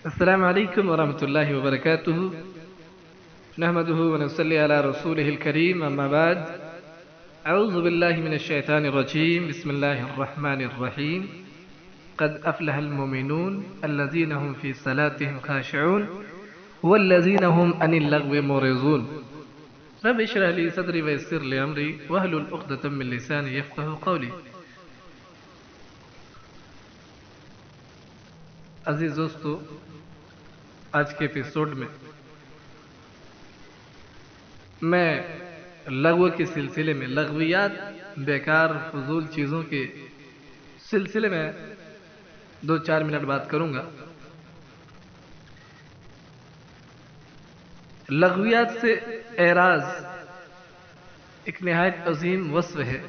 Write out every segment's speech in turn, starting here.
السلام عليكم ورحمة الله وبركاته. نحمده ونصلي على رسوله الكريم، أما بعد. أعوذ بالله من الشيطان الرجيم. بسم الله الرحمن الرحيم. قد أفلح المؤمنون الذين هم في صلاتهم خاشعون والذين هم عن اللغو معرضون. رب اشرح لي صدري ويسر لي أمري واحلل عقدة من لساني يفقهوا قولي. عزیز دوستو، آج کے ایپیسوڈ میں لغو کے سلسلے میں لغویات، بیکار فضول چیزوں کے سلسلے میں 2-4 منٹ بات کروں گا. لغویات سے اعراض ایک نہایت عظیم وصف ہے.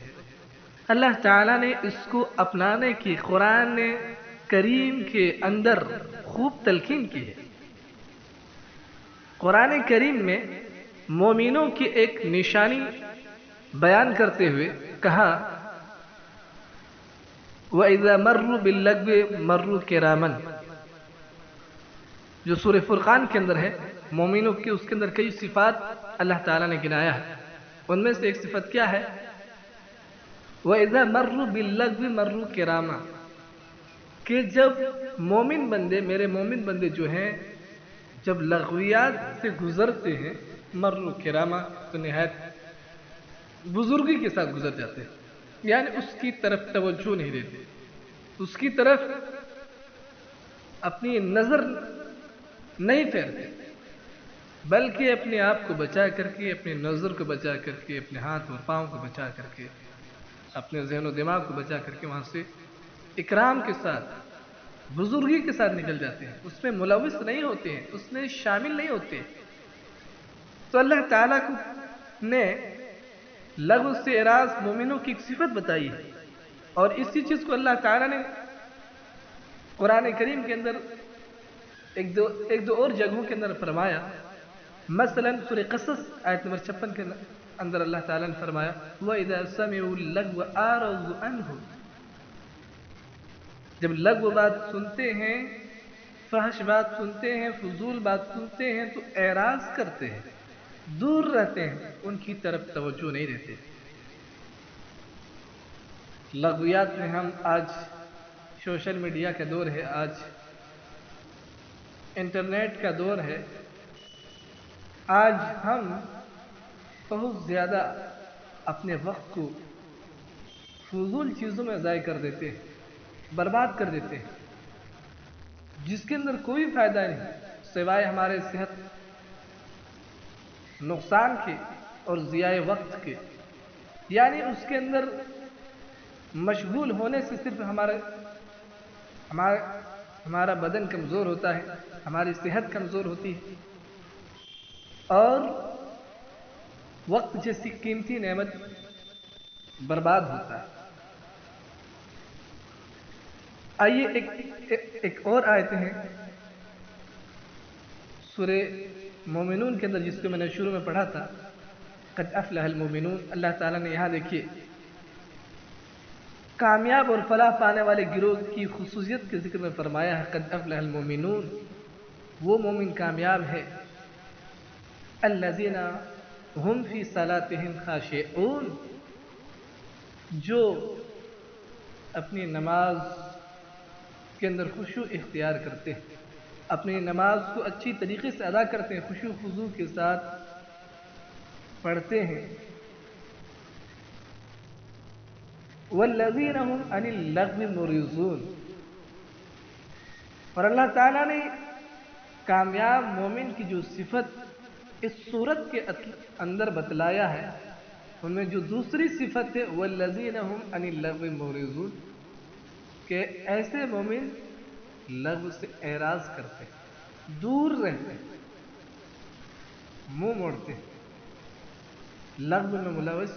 اللہ تعالیٰ نے اس کو اپنانے کی قرآن کریم کے اندر خوب تلقین کی ہے. قرآن کریم میں مومنوں کی ایک نشانی بیان کرتے ہوئے کہا وَإِذَا مَرُّوا بِاللَّغْوِ مَرُّوا كِرَامًا، جو سورہ فرقان کے اندر ہے. مومنوں کی اس کے اندر کئی صفات اللہ تعالیٰ نے گنایا ہے. ان میں سے ایک صفت کیا ہے؟ وَإِذَا مَرُّوا بِاللَّغْوِ مَرُّوا كِرَامًا، کہ جب مومن بندے، میرے مومن بندے جو ہیں، جب لغویات سے گزرتے ہیں مروا کراما، تو نہایت بزرگی کے ساتھ گزر جاتے ہیں. یعنی اس کی طرف توجہ نہیں دیتے، اس کی طرف اپنی نظر نہیں پھیرتے، بلکہ اپنے آپ کو بچا کر کے، اپنے نظر کو بچا کر کے، اپنے ہاتھ اور پاؤں کو بچا کر کے، اپنے ذہن و دماغ کو بچا کر کے وہاں سے اکرام کے ساتھ، بزرگی کے ساتھ نکل جاتے ہیں. اس میں ملوث نہیں ہوتے ہیں، اس میں شامل نہیں ہوتے. تو اللہ تعالیٰ نے لغو سے اعراض مومنوں کی ایک صفت بتائی ہے، اور اسی چیز کو اللہ تعالیٰ نے قرآن کریم کے اندر ایک دو اور جگہوں کے اندر فرمایا. مثلا سورہ قصص آیت نمبر 56 کے اندر اللہ تعالیٰ نے فرمایا وَإِذَا سَمِعُوا اللَّغْوَ أَعْرَضُوا عَنْهُ، جب لغو بات سنتے ہیں، فحش بات سنتے ہیں، فضول بات سنتے ہیں، تو اعراض کرتے ہیں، دور رہتے ہیں، ان کی طرف توجہ نہیں دیتے. لغویات میں ہم آج سوشل میڈیا کا دور ہے، آج انٹرنیٹ کا دور ہے. آج ہم بہت زیادہ اپنے وقت کو فضول چیزوں میں ضائع کر دیتے ہیں، برباد کر دیتے ہیں، جس کے اندر کوئی فائدہ نہیں سوائے ہمارے صحت نقصان کے اور ضیاع وقت کے. یعنی اس کے اندر مشغول ہونے سے صرف ہمارا بدن کمزور ہوتا ہے، ہماری صحت کمزور ہوتی ہے، اور وقت جیسی قیمتی نعمت برباد ہوتا ہے. آئیے ایک اور آیتیں ہیں سورہ مومنون کے اندر، جس کو میں نے شروع میں پڑھا تھا قد افلح المؤمنون. اللہ تعالیٰ نے یہاں دیکھیے کامیاب اور فلاح پانے والے گروہ کی خصوصیت کے ذکر میں فرمایا ہے قد افلح المؤمنون، وہ مومن کامیاب ہے الذین هم فی صلاتهم خاشعون، جو اپنی نماز کے اندر خشوع اختیار کرتے ہیں، اپنی نماز کو اچھی طریقے سے ادا کرتے ہیں، خشوع خضوع کے ساتھ پڑھتے ہیں. والذین هم عن اللغو معرضون، اور اللہ تعالیٰ نے کامیاب مومن کی جو صفت اس صورت کے اندر بتلایا ہے، ان میں جو دوسری صفت ہے والذین هم عن اللغو معرضون، کہ ایسے مومن لغو سے اعراض کرتے ہیں، دور رہتے ہیں، منہ موڑتے ہیں، لغو میں ملوث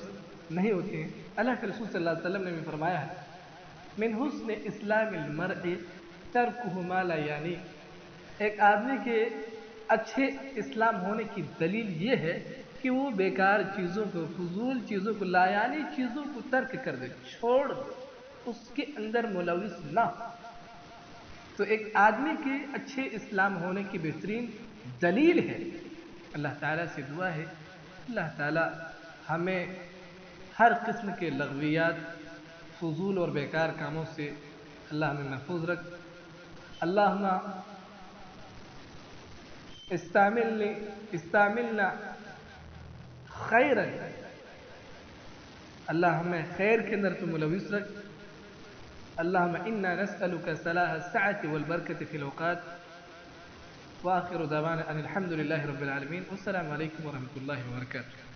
نہیں ہوتے ہیں. اللہ کے رسول صلی اللہ علیہ وسلم نے بھی فرمایا ہے من حسن اسلام المرء ترکہ ما لا یعنی، ایک آدمی کے اچھے اسلام ہونے کی دلیل یہ ہے کہ وہ بیکار چیزوں کو، فضول چیزوں کو، لا یعنی چیزوں کو ترک کر دے، چھوڑ دے، اس کے اندر ملوث نہ. تو ایک آدمی کے اچھے اسلام ہونے کی بہترین دلیل ہے۔ اللہ تعالیٰ سے دعا ہے اللہ تعالیٰ ہمیں ہر قسم کے لغویات، فضول اور بیکار کاموں سے اللہ ہمیں محفوظ رکھ۔ اللہم استعملنا خیرا، اللہ ہمیں خیر کے اندر تو ملوث رکھ۔ اللہم انا نسألک صلاح الساعة والبرکة فی الاوقات، وآخر دعوانا ان الحمد للہ رب العالمین، والسلام علیکم ورحمۃ اللہ وبرکاتہ۔